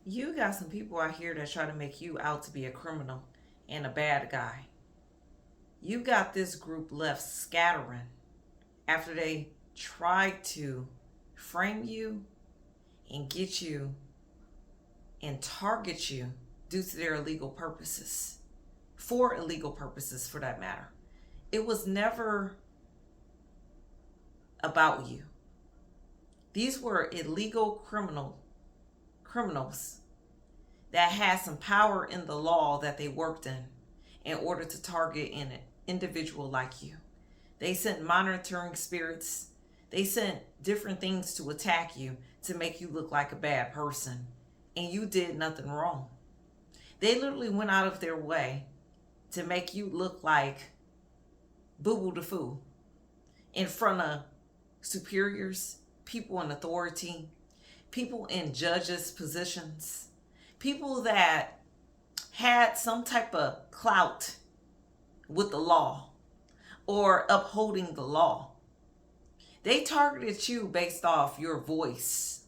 You got some people out here that try to make you out to be a criminal and a bad guy. You got this group left scattering after they tried to frame you and get you and target you due to their illegal purposes. For illegal purposes, for that matter. It was never about you. These were illegal criminals that had some power in the law that they worked in order to target an individual like you. They sent monitoring spirits. They sent different things to attack you to make you look like a bad person. And you did nothing wrong. They literally went out of their way to make you look like boo-boo the fool in front of superiors, people in authority, people in judges' positions, people that had some type of clout with the law or upholding the law. They targeted you based off your voice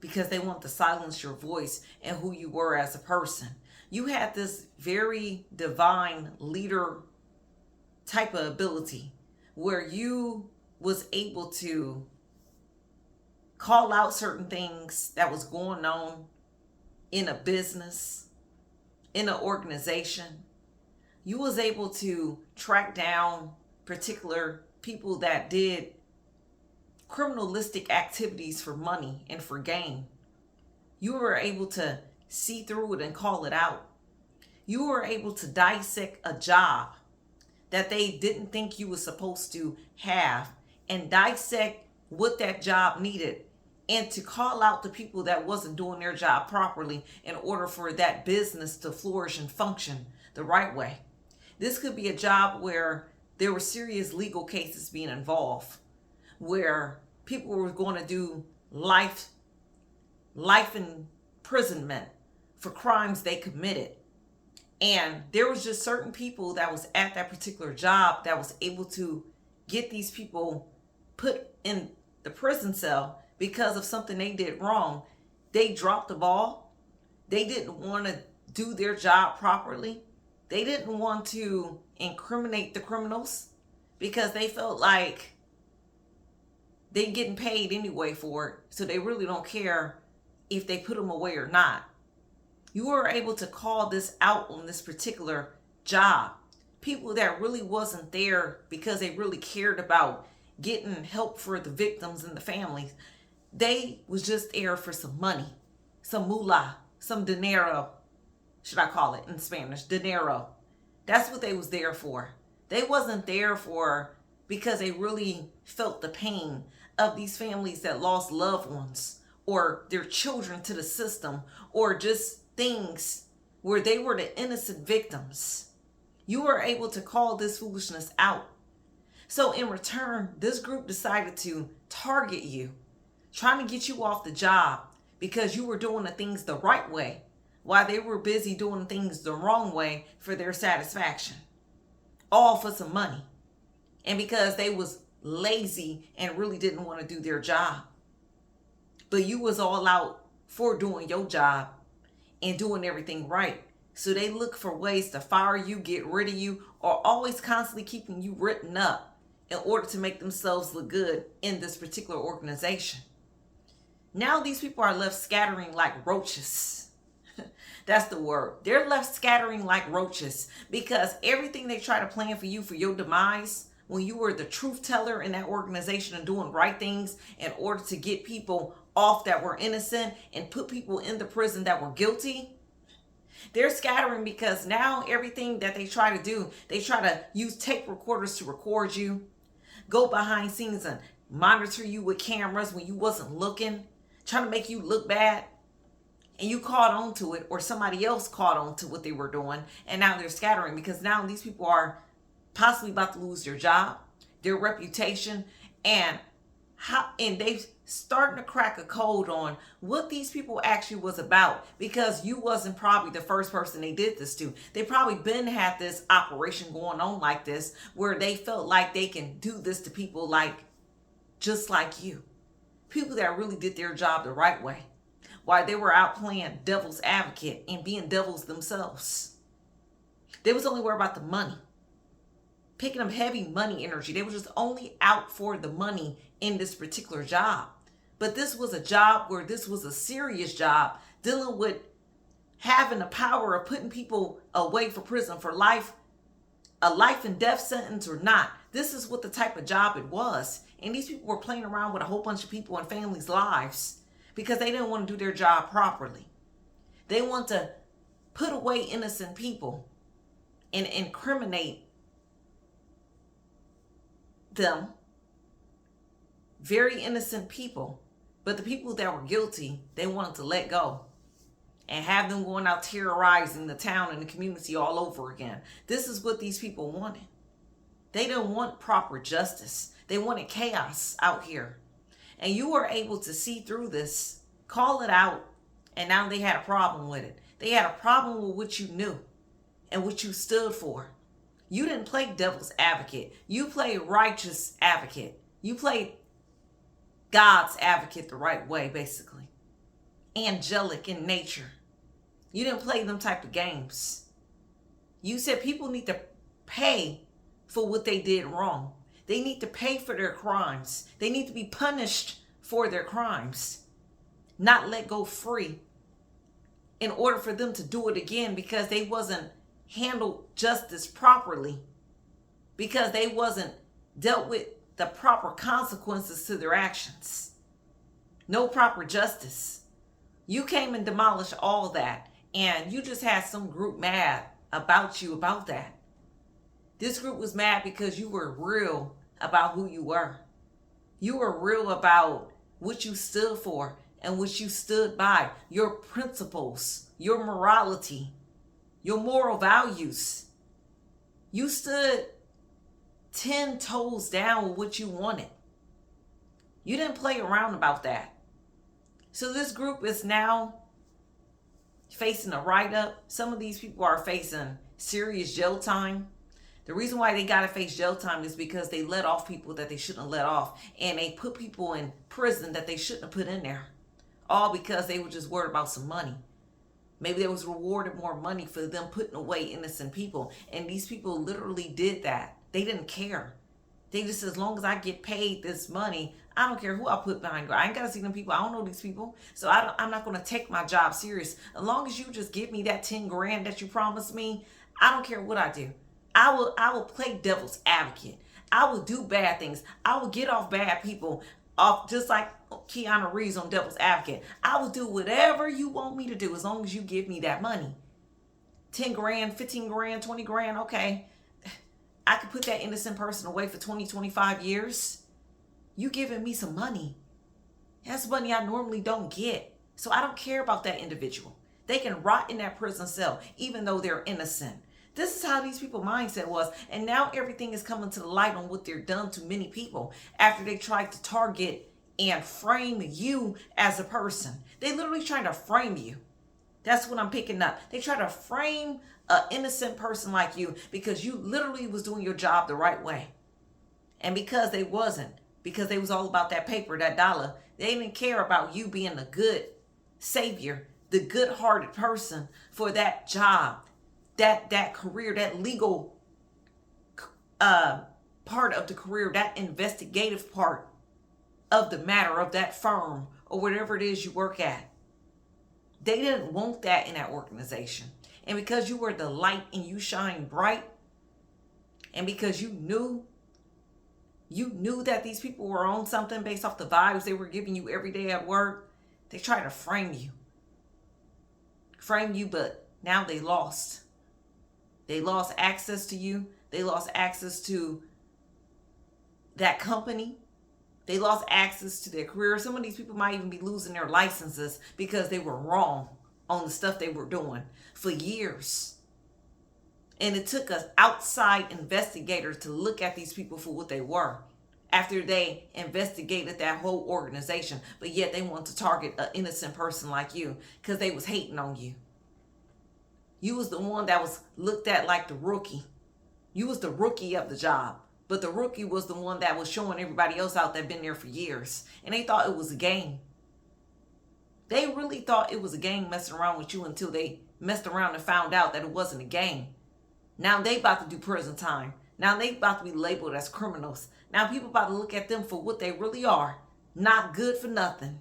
because they want to silence your voice and who you were as a person. You had this very divine leader type of ability where you was able to call out certain things that was going on in a business, in an organization. You was able to track down particular people that did criminalistic activities for money and for gain. You were able to see through it and call it out. You were able to dissect a job that they didn't think you were supposed to have and dissect what that job needed and to call out the people that wasn't doing their job properly in order for that business to flourish and function the right way. This could be a job where there were serious legal cases being involved, where people were going to do life imprisonment for crimes they committed. And there was just certain people that was at that particular job that was able to get these people put in the prison cell because of something they did wrong. They dropped the ball. They didn't want to do their job properly. They didn't want to incriminate the criminals because they felt like they getting paid anyway for it. So they really don't care if they put them away or not. You were able to call this out on this particular job. People that really wasn't there because they really cared about getting help for the victims and the families. They was just there for some money, some moolah, some dinero, should I call it in Spanish, dinero. That's what they was there for. They wasn't there for because they really felt the pain of these families that lost loved ones or their children to the system or just things where they were the innocent victims. You were able to call this foolishness out. So in return, this group decided to target you, trying to get you off the job because you were doing the things the right way while they were busy doing things the wrong way for their satisfaction. All for some money. And because they was lazy and really didn't want to do their job. But you was all out for doing your job and doing everything right. So they look for ways to fire you, get rid of you, or always constantly keeping you written up in order to make themselves look good in this particular organization. Now these people are left scattering like roaches. That's the word. They're left scattering like roaches because everything they try to plan for you for your demise, when you were the truth teller in that organization and doing right things in order to get people off that were innocent and put people in the prison that were guilty, they're scattering because now everything that they try to do, they try to use tape recorders to record you, go behind scenes and monitor you with cameras when you wasn't looking, trying to make you look bad. And you caught on to it, or somebody else caught on to what they were doing, and now they're scattering because now these people are possibly about to lose their job, their reputation, and they starting to crack a code on what these people actually was about because you wasn't probably the first person they did this to. They probably been had this operation going on like this where they felt like they can do this to people like just like you. People that really did their job the right way while they were out playing devil's advocate and being devils themselves. They was only worried about the money, picking up heavy money energy. They were just only out for the money in this particular job. But this was a job where this was a serious job, dealing with having the power of putting people away for prison for life, a life and death sentence or not. This is what the type of job it was. And these people were playing around with a whole bunch of people and families' lives because they didn't want to do their job properly. They want to put away innocent people and incriminate them, very innocent people. But the people that were guilty, they wanted to let go and have them going out terrorizing the town and the community all over again. This is what these people wanted. They didn't want proper justice. They wanted chaos out here. And you were able to see through this, call it out, and now they had a problem with it. They had a problem with what you knew and what you stood for. You didn't play devil's advocate. You played righteous advocate. You played God's advocate the right way, basically. Angelic in nature. You didn't play them type of games. You said people need to pay for what they did wrong. They need to pay for their crimes. They need to be punished for their crimes, not let go free in order for them to do it again because they wasn't handled justice properly, because they wasn't dealt with the proper consequences to their actions. No proper justice. You came and demolished all that, and you just had some group mad about you about that. This group was mad because you were real about who you were. You were real about what you stood for and what you stood by, your principles, your morality, your moral values. You stood 10 toes down with what you wanted. You didn't play around about that. So this group is now facing a write-up. Some of these people are facing serious jail time. The reason why they got to face jail time is because they let off people that they shouldn't have let off. And they put people in prison that they shouldn't have put in there. All because they were just worried about some money. Maybe they was rewarded more money for them putting away innocent people. And these people literally did that. They didn't care. They just, as long as I get paid this money, I don't care who I put behind guard. I ain't got to see them people. I don't know these people. So I'm not going to take my job serious. As long as you just give me that 10 grand that you promised me, I don't care what I do. I will play devil's advocate. I will do bad things. I will get off bad people off, just like Keanu Reeves on Devil's Advocate. I will do whatever you want me to do as long as you give me that money. 10 grand, 15 grand, 20 grand, okay. I could put that innocent person away for 20, 25 years. You giving me some money. That's money I normally don't get. So I don't care about that individual. They can rot in that prison cell even though they're innocent. This is how these people's mindset was. And now everything is coming to the light on what they're done to many people after they tried to target and frame you as a person. They literally trying to frame you. That's what I'm picking up. They try to frame an innocent person like you because you literally was doing your job the right way. And because they wasn't, because they was all about that paper, that dollar, they didn't care about you being a good savior, the good-hearted person for that job, that career, that legal part of the career, that investigative part of the matter of that firm or whatever it is you work at. They didn't want that in that organization. And because you were the light and you shine bright, and because you knew that these people were on something based off the vibes they were giving you every day at work, they tried to frame you. But now they lost. They lost access to you. They lost access to that company. They lost access to their career. Some of these people might even be losing their licenses because they were wrong on the stuff they were doing for years. And it took an outside investigator to look at these people for what they were after they investigated that whole organization. But yet they want to target an innocent person like you because they was hating on you. You was the one that was looked at like the rookie. You was the rookie of the job. But the rookie was the one that was showing everybody else out that been there for years. And they thought it was a game. They really thought it was a gang messing around with you until they messed around and found out that it wasn't a gang. Now they about to do prison time. Now they about to be labeled as criminals. Now people about to look at them for what they really are. Not good for nothing.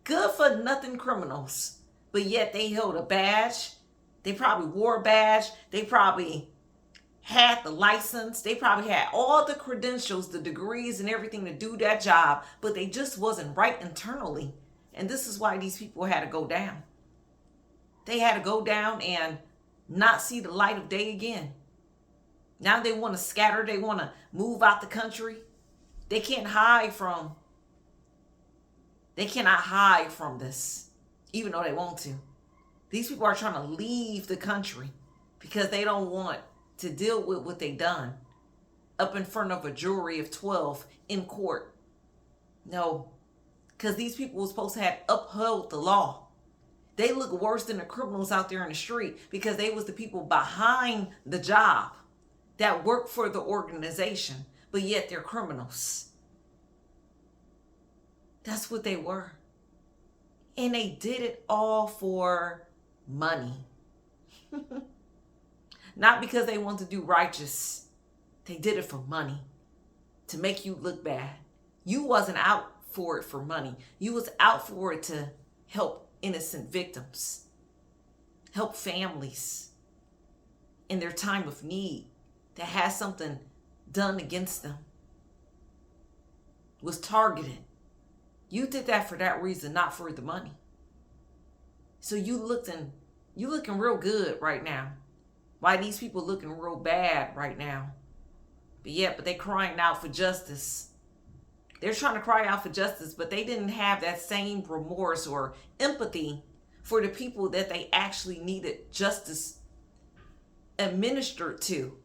Good for nothing criminals. But yet they held a badge. They probably wore a badge. They probably had the license. They probably had all the credentials, the degrees and everything to do that job. But they just wasn't right internally. And this is why these people had to go down. They had to go down and not see the light of day again. Now they want to scatter. They want to move out the country. They can't hide from. They cannot hide from this, even though they want to. These people are trying to leave the country because they don't want to deal with what they done up in front of a jury of 12 in court. No, because these people were supposed to have upheld the law. They look worse than the criminals out there in the street because they was the people behind the job that work for the organization, but yet they're criminals. That's what they were. And they did it all for money. Not because they want to do righteous. They did it for money, to make you look bad. You wasn't out for it for money. You was out for it to help innocent victims, help families in their time of need that has something done against them, was targeted. You did that for that reason, not for the money. So you looking real good right now. Why these people looking real bad right now? But they crying out for justice. They're trying to cry out for justice, but they didn't have that same remorse or empathy for the people that they actually needed justice administered to.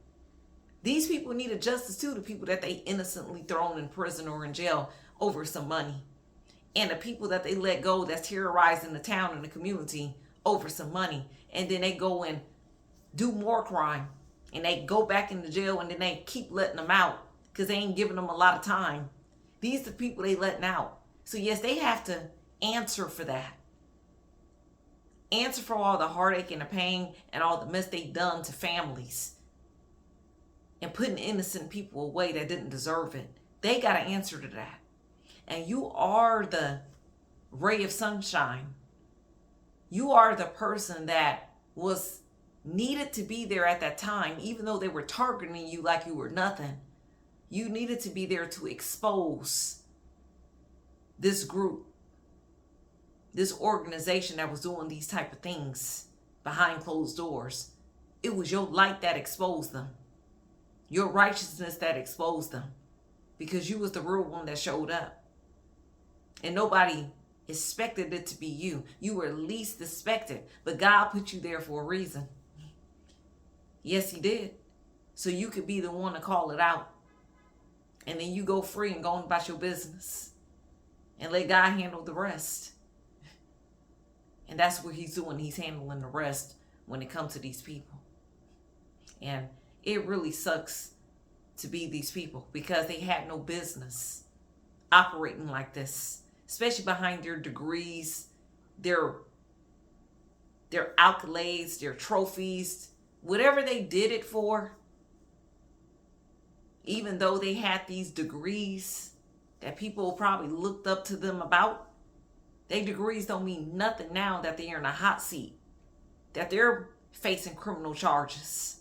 These people needed justice too, the people that they innocently thrown in prison or in jail over some money. And the people that they let go that's terrorizing the town and the community over some money. And then they go and do more crime. And they go back into jail and then they keep letting them out because they ain't giving them a lot of time. These are the people they letting out. So yes, they have to answer for that. Answer for all the heartache and the pain and all the mess they done to families. And putting innocent people away that didn't deserve it. They got to answer to that. And you are the ray of sunshine. You are the person that was needed to be there at that time, even though they were targeting you like you were nothing. You needed to be there to expose this group, this organization that was doing these type of things behind closed doors. It was your light that exposed them. Your righteousness that exposed them. Because you was the real one that showed up. And nobody expected it to be you. You were least expected. But God put you there for a reason. Yes, he did. So you could be the one to call it out. And then you go free and go on about your business. And let God handle the rest. And that's what he's doing. He's handling the rest when it comes to these people. And it really sucks to be these people because they had no business operating like this. Especially behind their degrees, their accolades, their trophies, whatever they did it for. Even though they had these degrees that people probably looked up to them about, their degrees don't mean nothing now that they're in a hot seat, that they're facing criminal charges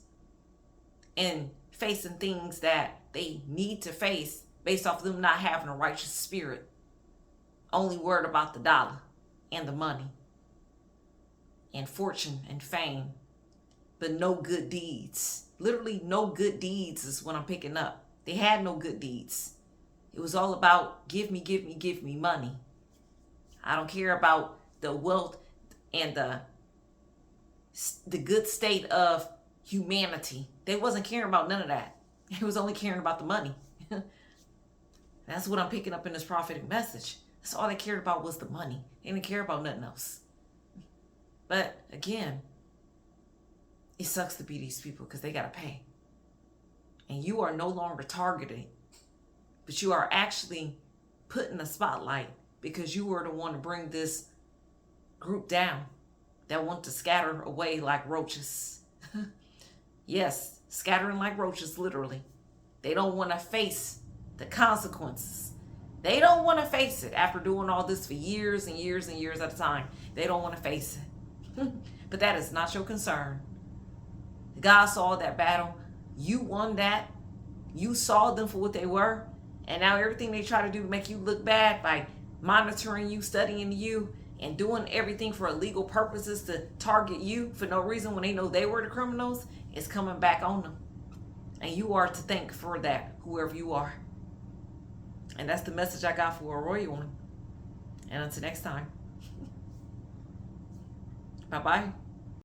and facing things that they need to face based off of them not having a righteous spirit, only worried about the dollar and the money and fortune and fame, but no good deeds. Literally no good deeds is what I'm picking up. They had no good deeds. It was all about give me money. I don't care about the wealth and the good state of humanity. They wasn't caring about none of that. It was only caring about the money. That's what I'm picking up in this prophetic message. That's all they cared about was the money. They didn't care about nothing else. But again, it sucks to be these people because they got to pay. And you are no longer targeted, but you are actually put in the spotlight because you were the one to bring this group down that want to scatter away like roaches. Yes, scattering like roaches, literally. They don't want to face the consequences. They don't want to face it after doing all this for years and years and years at a time. They don't want to face it. But that is not your concern. God saw that battle. You won that. You saw them for what they were. And now everything they try to do to make you look bad by monitoring you, studying you, and doing everything for illegal purposes to target you for no reason when they know they were the criminals is coming back on them. And you are to thank for that, whoever you are. And that's the message I got for a royal one. And until next time. Bye-bye.